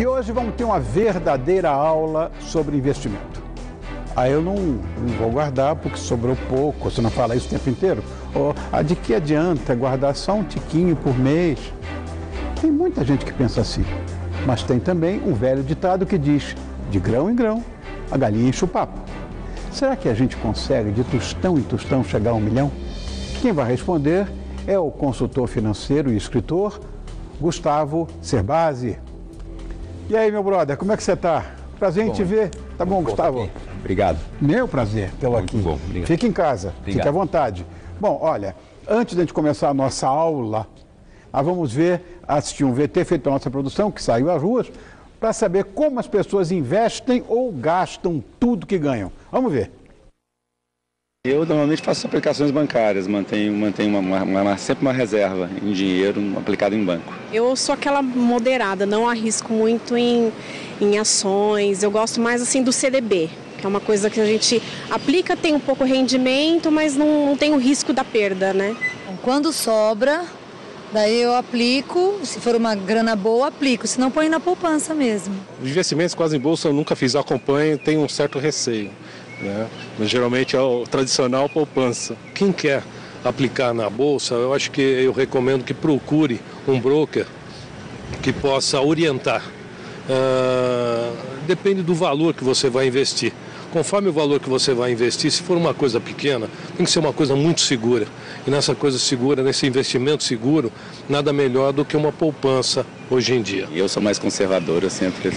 E hoje vamos ter uma verdadeira aula sobre investimento. Aí eu não vou guardar porque sobrou pouco, você não fala isso o tempo inteiro? Ou de que adianta guardar só um tiquinho por mês? Tem muita gente que pensa assim, mas tem também um velho ditado que diz, de grão em grão, a galinha enche o papo. Será que a gente consegue de tostão em tostão chegar a 1 milhão? Quem vai responder é o consultor financeiro e escritor Gustavo Cerbasi. E aí, meu brother, como é que você está? Prazer em te ver. Tá bom, Gustavo? Obrigado. Meu prazer tê-lo aqui. Muito bom, obrigado. Fique em casa, fique à vontade. Bom, olha, antes de a gente começar a nossa aula, nós vamos assistir um VT feito pela nossa produção, que saiu às ruas, para saber como as pessoas investem ou gastam tudo que ganham. Vamos ver. Eu normalmente faço aplicações bancárias, mantenho sempre uma reserva em dinheiro aplicado em banco. Eu sou aquela moderada, não arrisco muito em ações, eu gosto mais assim do CDB, que é uma coisa que a gente aplica, tem um pouco rendimento, mas não tem o risco da perda, né? Quando sobra, daí eu aplico, se for uma grana boa, aplico, senão põe na poupança mesmo. Investimentos quase em bolsa eu nunca fiz, acompanho, tenho um certo receio. Né? Mas geralmente é o tradicional poupança. Quem quer aplicar na bolsa, eu acho que eu recomendo que procure um broker que possa orientar. Depende do valor que você vai investir. Conforme o valor que você vai investir, se for uma coisa pequena, tem que ser uma coisa muito segura. E nessa coisa segura, nesse investimento seguro, nada melhor do que uma poupança hoje em dia. Eu sou mais conservador, eu sempre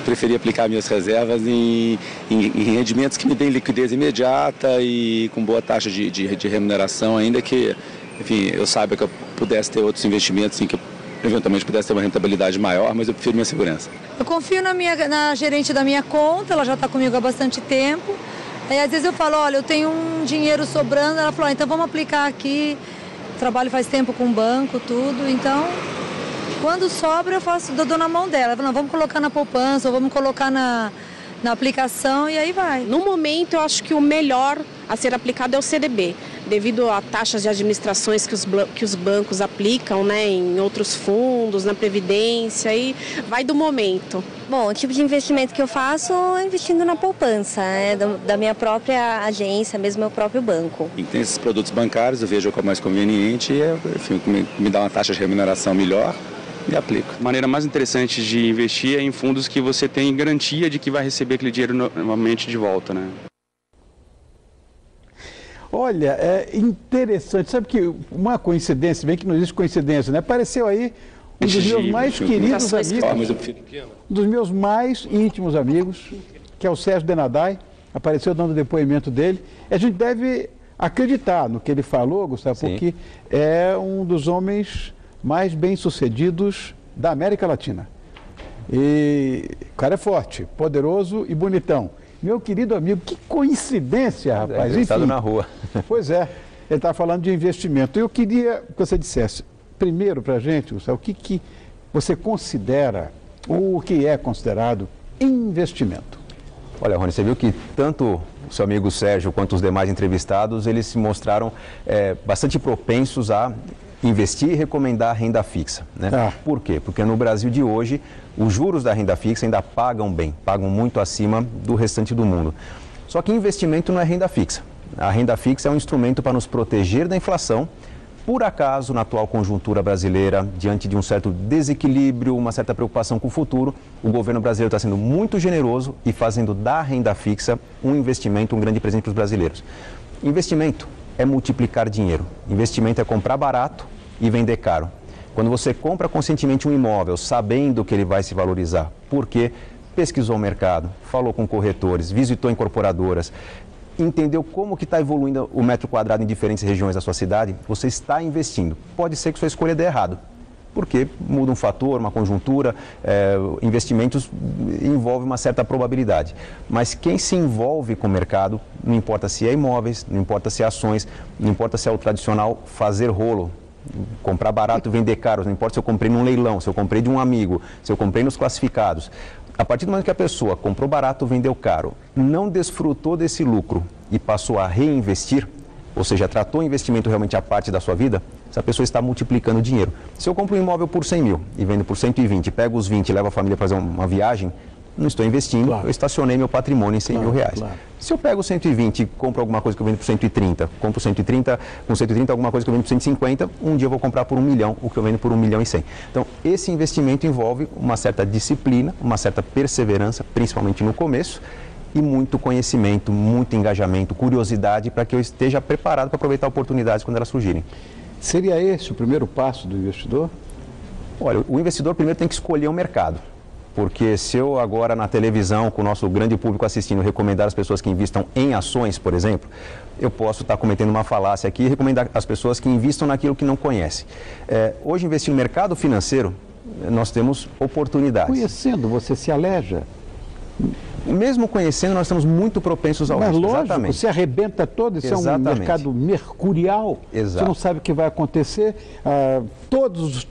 preferi aplicar minhas reservas em rendimentos que me deem liquidez imediata e com boa taxa de remuneração, ainda que, enfim, eu saiba que eu pudesse ter outros investimentos em que eu eventualmente pudesse ter uma rentabilidade maior, mas eu prefiro minha segurança. Eu confio na gerente da minha conta, ela já está comigo há bastante tempo. Aí às vezes eu falo, olha, eu tenho um dinheiro sobrando, ela falou, então vamos aplicar aqui, trabalho faz tempo com o banco, tudo, então... Quando sobra, eu dou na mão dela. Não, vamos colocar na poupança, ou vamos colocar na aplicação e aí vai. No momento, eu acho que o melhor a ser aplicado é o CDB, devido a taxas de administrações que os bancos aplicam, né, em outros fundos, na Previdência, e vai do momento. Bom, o tipo de investimento que eu faço é investindo na poupança, da minha própria agência, mesmo meu próprio banco. E tem esses produtos bancários, eu vejo qual é mais conveniente e, enfim, me dá uma taxa de remuneração melhor. E aplico. A maneira mais interessante de investir é em fundos que você tem garantia de que vai receber aquele dinheiro novamente de volta, né? Olha, é interessante. Sabe que uma coincidência, bem que não existe coincidência, né? Apareceu aí um dos meus mais queridos amigos, um dos meus mais íntimos amigos, que é o Sérgio Denadai, apareceu dando o depoimento dele. A gente deve acreditar no que ele falou, Gustavo, Sim. Porque é um dos homens mais bem-sucedidos da América Latina. E o cara é forte, poderoso e bonitão. Meu querido amigo, que coincidência, rapaz. Enfim, na rua. Pois é, ele está falando de investimento. Eu queria que você dissesse, primeiro para a gente, Gustavo, o que você considera, ou o que é considerado investimento? Olha, Rony, você viu que tanto o seu amigo Sérgio quanto os demais entrevistados, eles se mostraram bastante propensos a investir e recomendar renda fixa, né? Por quê? Porque no Brasil de hoje, os juros da renda fixa ainda pagam bem, pagam muito acima do restante do mundo. Só que investimento não é renda fixa. A renda fixa é um instrumento para nos proteger da inflação. Por acaso, na atual conjuntura brasileira, diante de um certo desequilíbrio, uma certa preocupação com o futuro, o governo brasileiro está sendo muito generoso e fazendo da renda fixa um investimento, um grande presente para os brasileiros. Investimento é multiplicar dinheiro. Investimento é comprar barato e vender caro. Quando você compra conscientemente um imóvel, sabendo que ele vai se valorizar, porque pesquisou o mercado, falou com corretores, visitou incorporadoras, entendeu como que está evoluindo o metro quadrado em diferentes regiões da sua cidade, você está investindo. Pode ser que sua escolha dê errado, porque muda um fator, uma conjuntura, investimentos envolve uma certa probabilidade. Mas quem se envolve com o mercado, não importa se é imóveis, não importa se é ações, não importa se é o tradicional fazer rolo, comprar barato e vender caro, não importa se eu comprei num leilão, se eu comprei de um amigo, se eu comprei nos classificados. A partir do momento que a pessoa comprou barato, vendeu caro, não desfrutou desse lucro e passou a reinvestir, ou seja, tratou o investimento realmente a parte da sua vida, Essa pessoa está multiplicando o dinheiro. Se eu compro um imóvel por 100 mil e vendo por 120, pego os 20 e levo a família para fazer uma viagem, não estou investindo, claro. Eu estacionei meu patrimônio em 100 mil reais. Claro. Se eu pego 120 e compro alguma coisa que eu vendo por 130, compro 130, com 130 alguma coisa que eu vendo por 150, um dia eu vou comprar por 1 milhão, o que eu vendo por 1 milhão e 100. Então, esse investimento envolve uma certa disciplina, uma certa perseverança, principalmente no começo, e muito conhecimento, muito engajamento, curiosidade, para que eu esteja preparado para aproveitar oportunidades quando elas surgirem. Seria esse o primeiro passo do investidor? Olha, o investidor primeiro tem que escolher o mercado. Porque se eu agora na televisão, com o nosso grande público assistindo, recomendar às pessoas que investam em ações, por exemplo, eu posso estar cometendo uma falácia aqui e recomendar às pessoas que investam naquilo que não conhecem. Hoje, investir no mercado financeiro, nós temos oportunidades. Conhecendo, você se aleja. Mesmo conhecendo, nós estamos muito propensos ao risco. Mas lógico, exatamente. Você arrebenta todo, isso exatamente. É um mercado mercurial. Exato. Você não sabe o que vai acontecer. Todos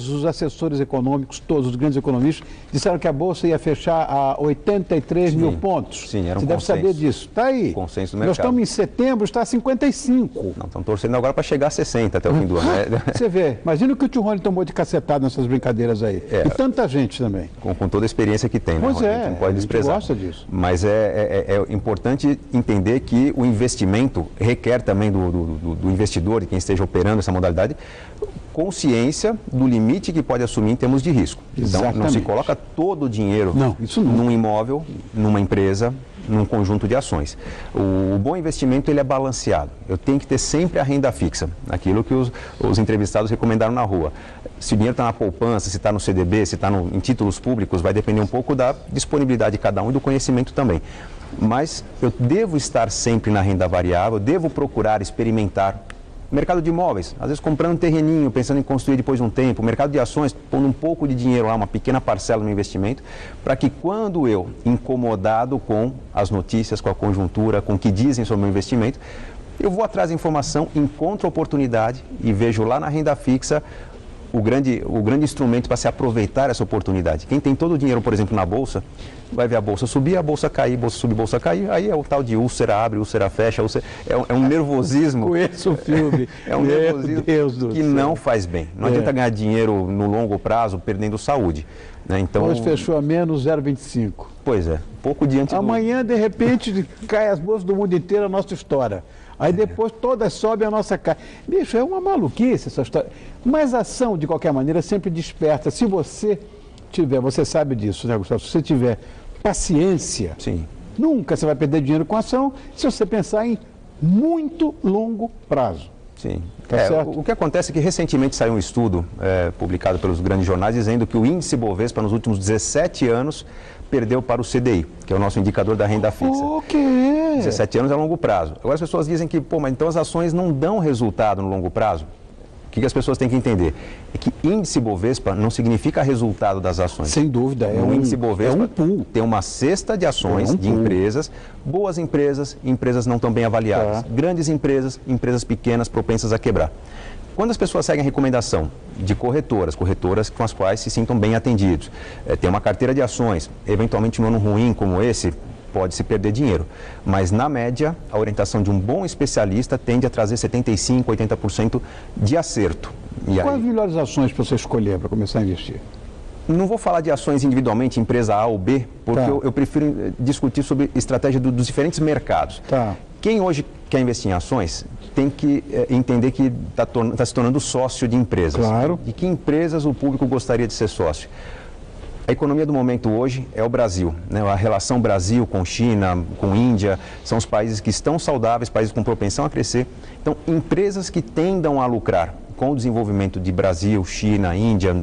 os assessores econômicos, todos os grandes economistas, disseram que a Bolsa ia fechar a 83 mil pontos. Sim, era um Você consenso. deve saber disso. Está aí. Consenso do mercado. Nós estamos em setembro, está a 55. Não, estamos torcendo agora para chegar a 60 até o fim do ano. Você vê, imagina o que o tio Rony tomou de cacetada nessas brincadeiras aí. E tanta gente também. Com toda a experiência que tem, pois né, Rony? A gente não pode desprezar. Gosta disso. Mas é importante entender que o investimento requer também do investidor, de quem esteja operando essa modalidade, consciência do limite que pode assumir em termos de risco. Exatamente. Então, não se coloca todo o dinheiro num imóvel, numa empresa, num conjunto de ações. O bom investimento ele é balanceado. Eu tenho que ter sempre a renda fixa, aquilo que os entrevistados recomendaram na rua. Se o dinheiro está na poupança, se está no CDB, se está em títulos públicos, vai depender um pouco da disponibilidade de cada um e do conhecimento também. Mas eu devo estar sempre na renda variável, devo procurar experimentar. Mercado de imóveis, às vezes comprando um terreninho, pensando em construir depois de um tempo. Mercado de ações, pondo um pouco de dinheiro lá, uma pequena parcela no investimento, para que quando eu, incomodado com as notícias, com a conjuntura, com o que dizem sobre o meu investimento, eu vou atrás da informação, encontro a oportunidade e vejo lá na renda fixa o grande instrumento para se aproveitar essa oportunidade. Quem tem todo o dinheiro, por exemplo, na Bolsa, vai ver a Bolsa subir, a Bolsa cair, Bolsa subir, Bolsa cair, aí é o tal de úlcera abre, úlcera fecha, é um nervosismo. Conheço o filme. É um nervosismo que não faz bem. Não adianta ganhar dinheiro no longo prazo perdendo saúde. Né? Então, hoje fechou a menos 0,25. Pois é, pouco diante amanhã, de repente, cai as bolsas do mundo inteiro, a nossa história. Aí depois todas sobem a nossa cara. Bicho, é uma maluquice essa história. Mas a ação, de qualquer maneira, sempre desperta. Se você tiver, você sabe disso, né, Gustavo? Se você tiver paciência, sim, nunca você vai perder dinheiro com ação se você pensar em muito longo prazo. Sim. Tá certo? O que acontece é que recentemente saiu um estudo publicado pelos grandes jornais dizendo que o índice Bovespa nos últimos 17 anos perdeu para o CDI, que é o nosso indicador da renda fixa. 17 anos é longo prazo. Agora as pessoas dizem que, mas então as ações não dão resultado no longo prazo. O que as pessoas têm que entender? É que índice Bovespa não significa resultado das ações. Sem dúvida. Índice Bovespa pool. Tem uma cesta de ações de empresas, boas empresas, empresas não tão bem avaliadas. Grandes empresas, empresas pequenas, propensas a quebrar. Quando as pessoas seguem a recomendação de corretoras com as quais se sintam bem atendidos, tem uma carteira de ações, eventualmente um ano ruim como esse, pode-se perder dinheiro. Mas, na média, a orientação de um bom especialista tende a trazer 75%, 80% de acerto. E quais as melhores ações para você escolher para começar a investir? Não vou falar de ações individualmente, empresa A ou B, porque eu prefiro discutir sobre estratégia dos diferentes mercados. Quem hoje quer investir em ações tem que entender que está se tornando sócio de empresas. Claro. De que empresas o público gostaria de ser sócio? A economia do momento hoje é o Brasil, né? A relação Brasil com China, com Índia, são os países que estão saudáveis, países com propensão a crescer. Então, empresas que tendam a lucrar com o desenvolvimento de Brasil, China, Índia,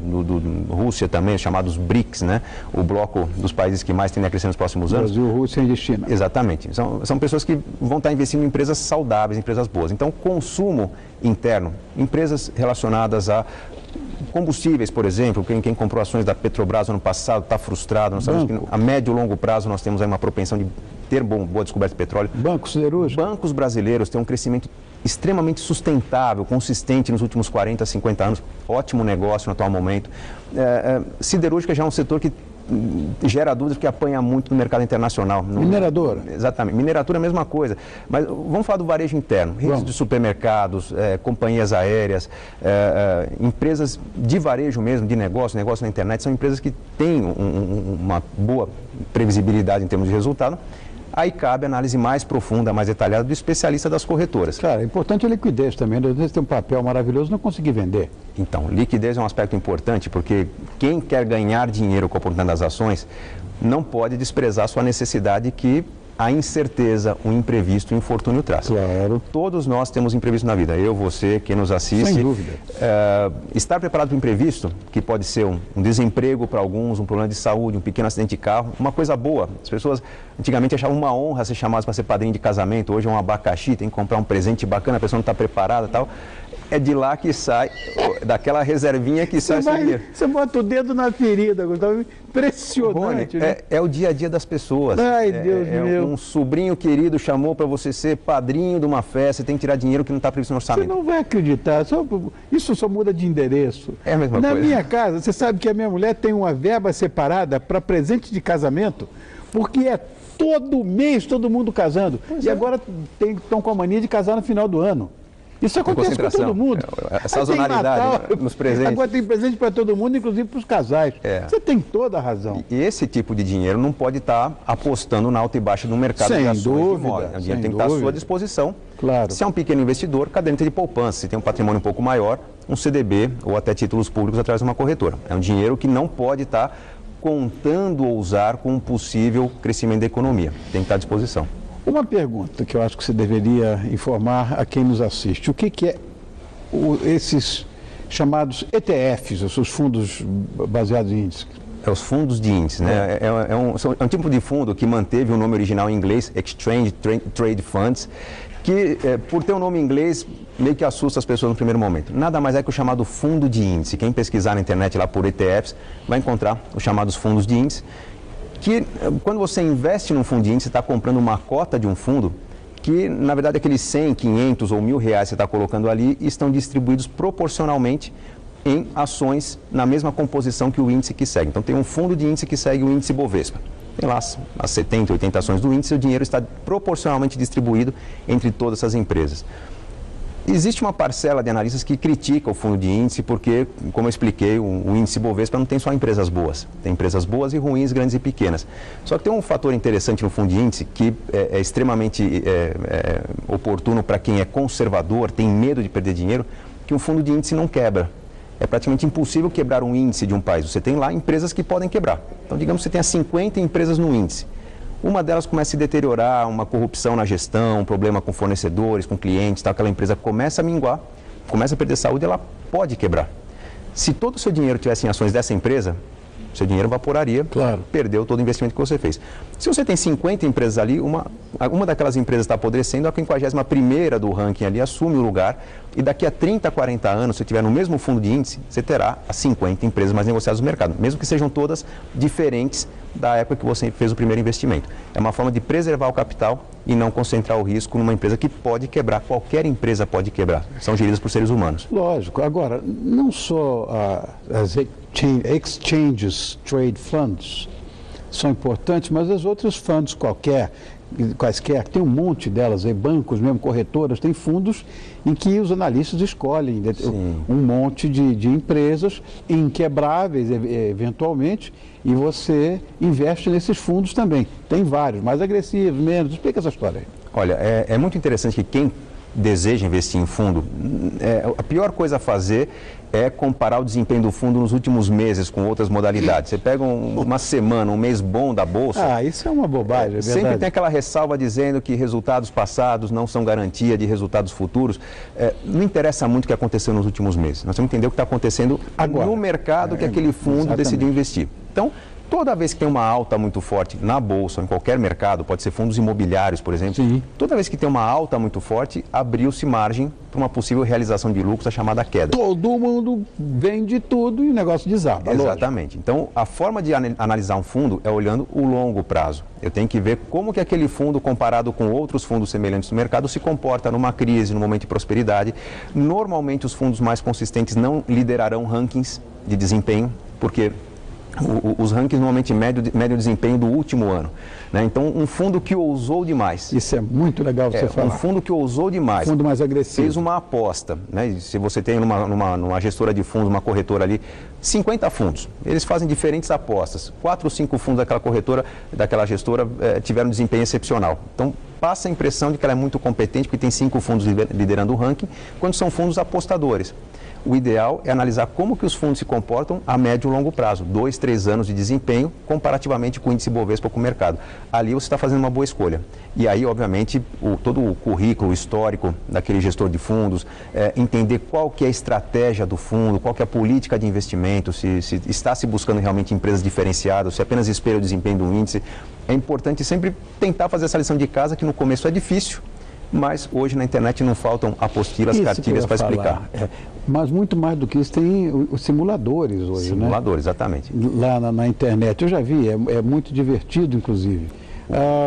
Rússia também, chamados BRICS, né? O bloco dos países que mais tendem a crescer nos próximos anos. Brasil, Rússia e China. Exatamente. São pessoas que vão estar investindo em empresas saudáveis, empresas boas. Então, consumo interno, empresas relacionadas a combustíveis, por exemplo, quem comprou ações da Petrobras no ano passado está frustrado. Nós sabemos que a médio e longo prazo nós temos aí uma propensão de ter boa descoberta de petróleo. Bancos siderúrgicos. Bancos brasileiros têm um crescimento extremamente sustentável, consistente nos últimos 40, 50 anos. Ótimo negócio no atual momento. Siderúrgica já é um setor que gera dúvidas porque apanha muito no mercado internacional. Mineradora? Exatamente. Mineratura é a mesma coisa. Mas vamos falar do varejo interno. Redes de supermercados, companhias aéreas, empresas de varejo mesmo, de negócio na internet, são empresas que têm uma boa previsibilidade em termos de resultado. Aí cabe a análise mais profunda, mais detalhada do especialista das corretoras. Claro, é importante a liquidez também. Às vezes tem um papel maravilhoso, não conseguir vender. Então, liquidez é um aspecto importante, porque quem quer ganhar dinheiro com a oportunidade das ações não pode desprezar a sua necessidade que a incerteza, o imprevisto, o infortúnio traz. Claro. Todos nós temos imprevisto na vida. Eu, você, quem nos assiste. Sem dúvida. Estar preparado para o imprevisto, que pode ser um desemprego para alguns, um problema de saúde, um pequeno acidente de carro, uma coisa boa. As pessoas antigamente achavam uma honra ser chamadas para ser padrinho de casamento. Hoje é um abacaxi, tem que comprar um presente bacana, a pessoa não está preparada e tal. É de lá que sai, daquela reservinha que sai esse dinheiro. Você bota o dedo na ferida, Gustavo. Impressionante, Rony, né? é o dia a dia das pessoas. Ai, Deus meu. Um sobrinho querido chamou para você ser padrinho de uma festa, você tem que tirar dinheiro que não está previsto no orçamento. Você não vai acreditar, isso só muda de endereço. É a mesma coisa. Na minha casa, você sabe que a minha mulher tem uma verba separada para presente de casamento, porque é todo mês todo mundo casando. E agora estão com a mania de casar no final do ano. Isso acontece com todo mundo. A sazonalidade nos presentes. Agora tem presente para todo mundo, inclusive para os casais. Você tem toda a razão. E esse tipo de dinheiro não pode estar apostando na alta e baixa no mercado de ações de imóvel. O dinheiro tem que estar à sua disposição. Claro. Se é um pequeno investidor, caderneta de poupança. Se tem um patrimônio um pouco maior, um CDB ou até títulos públicos através de uma corretora. É um dinheiro que não pode estar contando ou usar com um possível crescimento da economia. Tem que estar à disposição. Uma pergunta que eu acho que você deveria informar a quem nos assiste. O que é esses chamados ETFs, os seus fundos baseados em índices? Os fundos de índice, né? É um tipo de fundo que manteve o nome original em inglês, Exchange Trade Funds, que por ter um nome em inglês meio que assusta as pessoas no primeiro momento. Nada mais é que o chamado fundo de índice. Quem pesquisar na internet lá por ETFs vai encontrar os chamados fundos de índice, que quando você investe num fundo de índice, você está comprando uma cota de um fundo que, na verdade, aqueles 100, 500 ou 1.000 reais que você está colocando ali estão distribuídos proporcionalmente em ações na mesma composição que o índice que segue. Então, tem um fundo de índice que segue o índice Bovespa. Tem lá as 70, 80 ações do índice e o dinheiro está proporcionalmente distribuído entre todas essas empresas. Existe uma parcela de analistas que critica o fundo de índice porque, como eu expliquei, o índice Bovespa não tem só empresas boas. Tem empresas boas e ruins, grandes e pequenas. Só que tem um fator interessante no fundo de índice que é extremamente oportuno para quem é conservador, tem medo de perder dinheiro, que um fundo de índice não quebra. É praticamente impossível quebrar um índice de um país. Você tem lá empresas que podem quebrar. Então, digamos que você tenha 50 empresas no índice. Uma delas começa a se deteriorar, uma corrupção na gestão, um problema com fornecedores, com clientes, tal, aquela empresa começa a minguar, começa a perder saúde, ela pode quebrar. Se todo o seu dinheiro tivesse em ações dessa empresa, seu dinheiro evaporaria, claro, perdeu todo o investimento que você fez. Se você tem 50 empresas ali, uma daquelas empresas está apodrecendo, a 51ª do ranking ali assume o lugar e daqui a 30, 40 anos, se você estiver no mesmo fundo de índice, você terá as 50 empresas mais negociadas no mercado, mesmo que sejam todas diferentes da época que você fez o primeiro investimento. É uma forma de preservar o capital e não concentrar o risco numa empresa que pode quebrar. Qualquer empresa pode quebrar. São geridas por seres humanos. Lógico. Agora, não só as exchanges trade funds são importantes, mas as outras fundos quaisquer, tem um monte delas, bancos mesmo, corretoras, tem fundos em que os analistas escolhem um monte de empresas inquebráveis, eventualmente, e você investe nesses fundos também. Tem vários, mais agressivos, menos. Explica essa história aí. Olha, é muito interessante que quem deseja investir em fundo, a pior coisa a fazer é comparar o desempenho do fundo nos últimos meses com outras modalidades. Você pega uma semana, um mês bom da Bolsa... isso é uma bobagem, é verdade. Sempre tem aquela ressalva dizendo que resultados passados não são garantia de resultados futuros. Não interessa muito o que aconteceu nos últimos meses. Nós temos que entender o que está acontecendo agora, no mercado que aquele fundo decidiu investir. Então, toda vez que tem uma alta muito forte na Bolsa, em qualquer mercado, pode ser fundos imobiliários, por exemplo, sim, toda vez que tem uma alta muito forte, abriu-se margem para uma possível realização de lucros, a chamada queda. Todo mundo vende tudo e o negócio desaba. Exatamente. Então, a forma de analisar um fundo é olhando o longo prazo. Eu tenho que ver como que aquele fundo, comparado com outros fundos semelhantes no mercado, se comporta numa crise, num momento de prosperidade. Normalmente, os fundos mais consistentes não liderarão rankings de desempenho, porque os rankings normalmente médio desempenho do último ano. Né? Então, um fundo que ousou demais. Isso é muito legal você falar. Um fundo que ousou demais. Fundo mais agressivo. Fez uma aposta. Né? Se você tem numa gestora de fundos, uma corretora ali, 50 fundos. Eles fazem diferentes apostas. 4 ou 5 fundos daquela corretora, daquela gestora, tiveram um desempenho excepcional. Então, passa a impressão de que ela é muito competente, porque tem 5 fundos liderando o ranking, quando são fundos apostadores. O ideal é analisar como que os fundos se comportam a médio e longo prazo, 2, 3 anos de desempenho, comparativamente com o índice Bovespa ou com o mercado. Ali você está fazendo uma boa escolha. E aí, obviamente, todo o currículo histórico daquele gestor de fundos, entender qual que é a estratégia do fundo, qual que é a política de investimento, se está se buscando realmente empresas diferenciadas, se apenas espelha o desempenho do índice. É importante sempre tentar fazer essa lição de casa, que no começo é difícil, mas hoje na internet não faltam apostilas, cartilhas para explicar. Mas muito mais do que isso, tem os simuladores hoje, Simuladores, né? Exatamente. Lá na internet, eu já vi, é muito divertido, inclusive.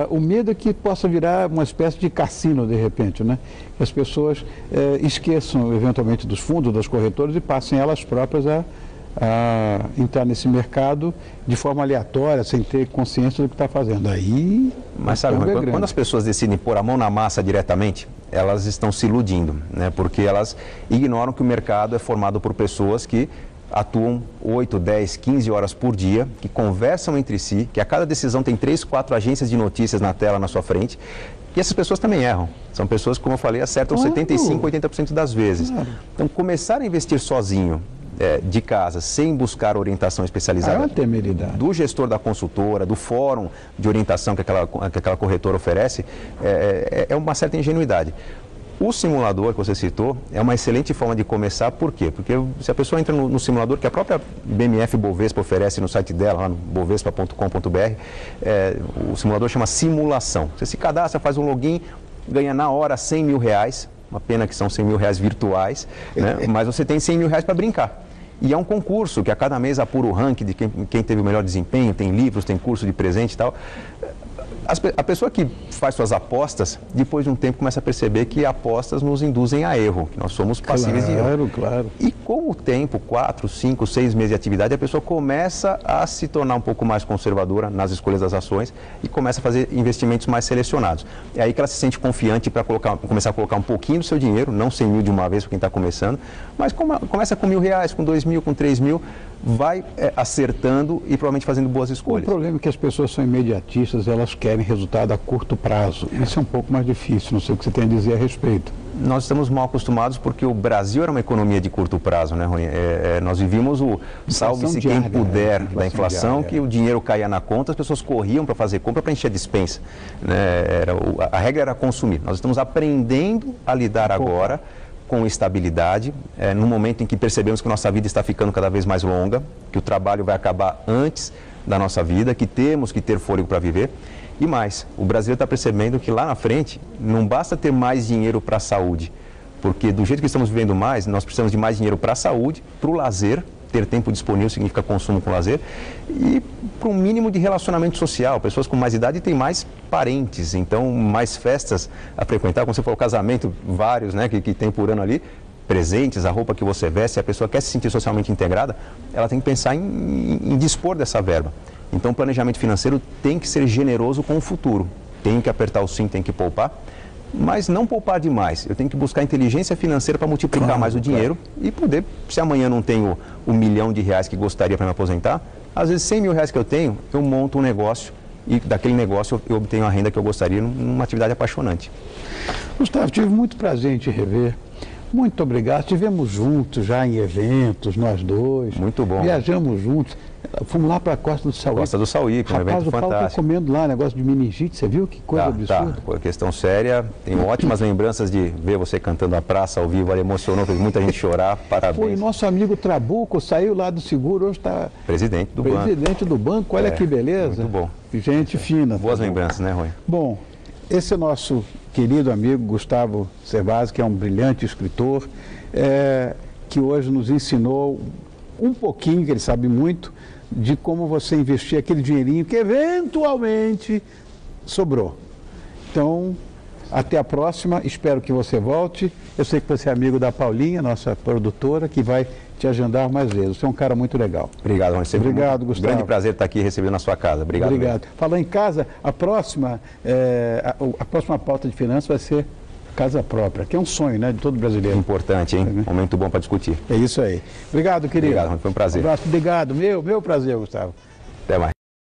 O medo é que possa virar uma espécie de cassino, de repente, né? Que as pessoas esqueçam, eventualmente, dos fundos, das corretoras e passem elas próprias a entrar nesse mercado de forma aleatória, sem ter consciência do que está fazendo. Aí, mas sabe, quando as pessoas decidem pôr a mão na massa diretamente, elas estão se iludindo, né? Porque elas ignoram que o mercado é formado por pessoas que atuam 8, 10, 15 horas por dia, que conversam entre si, que a cada decisão tem 3, 4 agências de notícias na tela, na sua frente. E essas pessoas também erram. São pessoas, como eu falei, acertam 75, 80% das vezes. Então, começar a investir sozinho, de casa, sem buscar orientação especializada do gestor da consultora, do fórum de orientação que aquela corretora oferece, é uma certa ingenuidade. O simulador que você citou é uma excelente forma de começar. Por quê? Porque se a pessoa entra no simulador que a própria BMF Bovespa oferece no site dela, lá no bovespa.com.br, o simulador chama simulação. Você se cadastra, faz um login, ganha na hora R$100 mil. Uma pena que são R$100 mil virtuais, né? Mas você tem R$100 mil para brincar. E é um concurso que a cada mês apura o ranking de quem teve o melhor desempenho, tem livros, tem curso de presente e tal. A pessoa que faz suas apostas, depois de um tempo começa a perceber que apostas nos induzem a erro, que nós somos passíveis de erro. Claro. E com o tempo, 4, 5, 6 meses de atividade, a pessoa começa a se tornar um pouco mais conservadora nas escolhas das ações e começa a fazer investimentos mais selecionados. É aí que ela se sente confiante para começar a colocar um pouquinho do seu dinheiro, não 100 mil de uma vez para quem está começando, mas começa com R$1.000, com 2 mil, com 3 mil, vai acertando e provavelmente fazendo boas escolhas. O problema é que as pessoas são imediatistas, elas querem resultado a curto prazo. Isso é um pouco mais difícil, não sei o que você tem a dizer a respeito. Nós estamos mal acostumados porque o Brasil era uma economia de curto prazo, né, Rui? Nós vivíamos o salve-se quem puder da inflação, que o dinheiro caía na conta, as pessoas corriam para fazer compra para encher a despensa. Né? A regra era consumir. Nós estamos aprendendo a lidar agora com estabilidade, no momento em que percebemos que nossa vida está ficando cada vez mais longa, que o trabalho vai acabar antes da nossa vida, que temos que ter fôlego para viver. E mais, o brasileiro está percebendo que lá na frente não basta ter mais dinheiro para a saúde, porque do jeito que estamos vivendo mais, nós precisamos de mais dinheiro para a saúde, para o lazer, ter tempo disponível significa consumo com lazer, e para um mínimo de relacionamento social. Pessoas com mais idade têm mais parentes, então mais festas a frequentar, como você falou, casamento, vários, né, que tem por ano ali, presentes, a roupa que você veste, se a pessoa quer se sentir socialmente integrada, ela tem que pensar em dispor dessa verba. Então, o planejamento financeiro tem que ser generoso com o futuro. Tem que apertar o cinto, tem que poupar, mas não poupar demais. Eu tenho que buscar inteligência financeira para multiplicar mais o dinheiro e poder, se amanhã não tenho o R$1 milhão que gostaria para me aposentar, às vezes R$100 mil que eu tenho, eu monto um negócio e daquele negócio eu obtenho a renda que eu gostaria numa atividade apaixonante. Gustavo, tive muito prazer em te rever. Muito obrigado. Estivemos juntos já em eventos, nós dois. Muito bom. Viajamos juntos. Fomos lá para a Costa do Sauípe. Costa do Sauípe, um evento fantástico. O Paulo está comendo lá, negócio de meningite, você viu que coisa absurda? Tá, questão séria. Tenho ótimas lembranças de ver você cantando a praça ao vivo, ela emocionou, fez muita gente chorar, parabéns. Foi nosso amigo Trabuco, saiu lá do seguro, hoje está... Presidente do banco, olha que beleza. Muito bom. Gente fina. Boas lembranças, né, Rui? Bom, esse é nosso querido amigo Gustavo Cerbasi, que é um brilhante escritor, que hoje nos ensinou um pouquinho, que ele sabe muito, de como você investir aquele dinheirinho que eventualmente sobrou. Então, até a próxima, espero que você volte. Eu sei que você é amigo da Paulinha, nossa produtora, que vai te agendar mais vezes. Você é um cara muito legal. Obrigado, Rony. Obrigado, Gustavo. Grande prazer estar aqui recebendo na sua casa. Obrigado. Obrigado. Falando em casa, a próxima pauta de finanças vai ser casa própria, que é um sonho, né, de todo brasileiro. Importante, hein? Momento bom para discutir. É isso aí. Obrigado, querido. Obrigado, Rony. Foi um prazer. Um abraço. Obrigado. Meu prazer, Gustavo. Até mais.